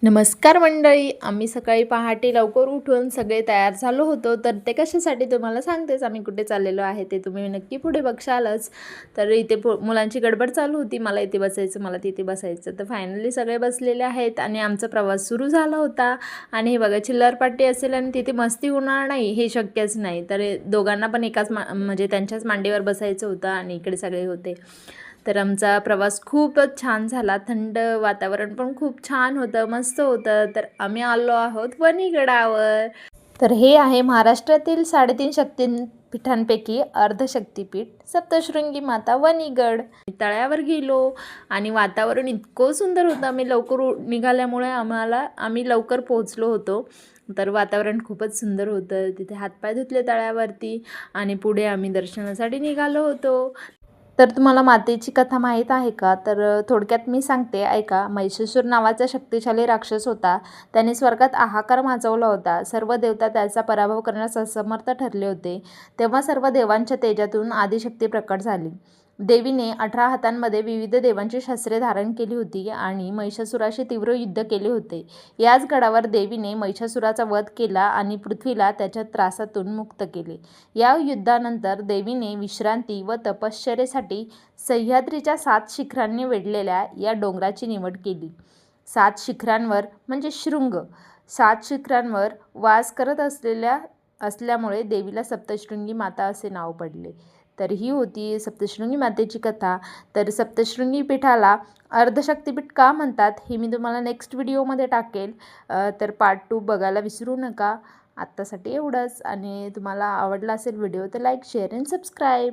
नमस्कार मंडळी. आम्ही सकाळी पहाटे लवकर उठून सगळे तयार झालो होतो. तर ते कशासाठी तुम्हाला सांगतेच. आम्ही कुठे चाललेलो आहे ते तुम्ही नक्की पुढे बघशालच. तर इथे मुलांची गडबड चालू होती. मला इथे बसायचं, मला तिथे बसायचं. तर फायनली सगळे बसलेले आहेत आणि आमचा प्रवास सुरू झाला होता. आणि हे बघा, चिल्लर पार्टी असेल आणि तिथे मस्ती होणार नाही हे शक्यच नाही. तर दोघांना पण एकाच म्हणजे त्यांच्याच मांडीवर बसायचं होतं आणि इकडे सगळे होते. तर आमचा प्रवास खूपच छान झाला. थंड वातावरण पण खूप छान होतं, मस्त होतं. तर आम्ही आलो आहोत वणीगडावर. तर हे आहे महाराष्ट्रातील 3.5 शक्तिपीठांपैकी अर्धशक्तिपीठ सप्तशृंगी माता वणीगड. तळ्यावर गेलो आणि वातावरण इतकं सुंदर होतं. आम्ही लवकर निघाल्यामुळे आम्ही लवकर पोहोचलो होतो. तर वातावरण खूपच सुंदर होतं. तिथे हातपाय धुतले तळ्यावरती आणि पुढे आम्ही दर्शनासाठी निघालो होतो. तर तुम्हाला मातेची कथा माहीत आहे का? तर थोडक्यात मी सांगते, ऐका. महिषासूर नावाचा शक्तिशाली राक्षस होता. त्याने स्वर्गात हाहाकार माजवला होता. सर्व देवता त्याचा पराभव करण्यास असमर्थ ठरले होते. तेव्हा सर्व देवांच्या तेजातून आदिशक्ती प्रकट झाली. देवीने 18 हातांमध्ये विविध देवांची शस्त्रे धारण केली होती आणि महिषासुराशी तीव्र युद्ध केले होते. याच गडावर देवीने महिषासुराचा वध केला आणि पृथ्वीला त्याच्या त्रासातून मुक्त केले. या युद्धानंतर देवीने विश्रांती व तपश्चर्येसाठी सह्याद्रीच्या 7 शिखरांनी वेढलेल्या या डोंगराची निवड केली. 7 शिखरांवर म्हणजे शृंग, 7 शिखरांवर वास करत असल्यामुळे देवीला सप्तशृंगी माता असे नाव पडले. तर ही होती सप्तशृंगी मातेची कथा. तर सप्तशृंगी पीठाला अर्धशक्तिपीठ का म्हणतात हे मी तुम्हाला नेक्स्ट व्हिडिओमध्ये टाकेल. तर पार्ट 2 बघायला विसरू नका. आत्तासाठी एवढंच. आणि तुम्हाला आवडला असेल व्हिडिओ तर लाईक, शेअर अँड सबस्क्राईब.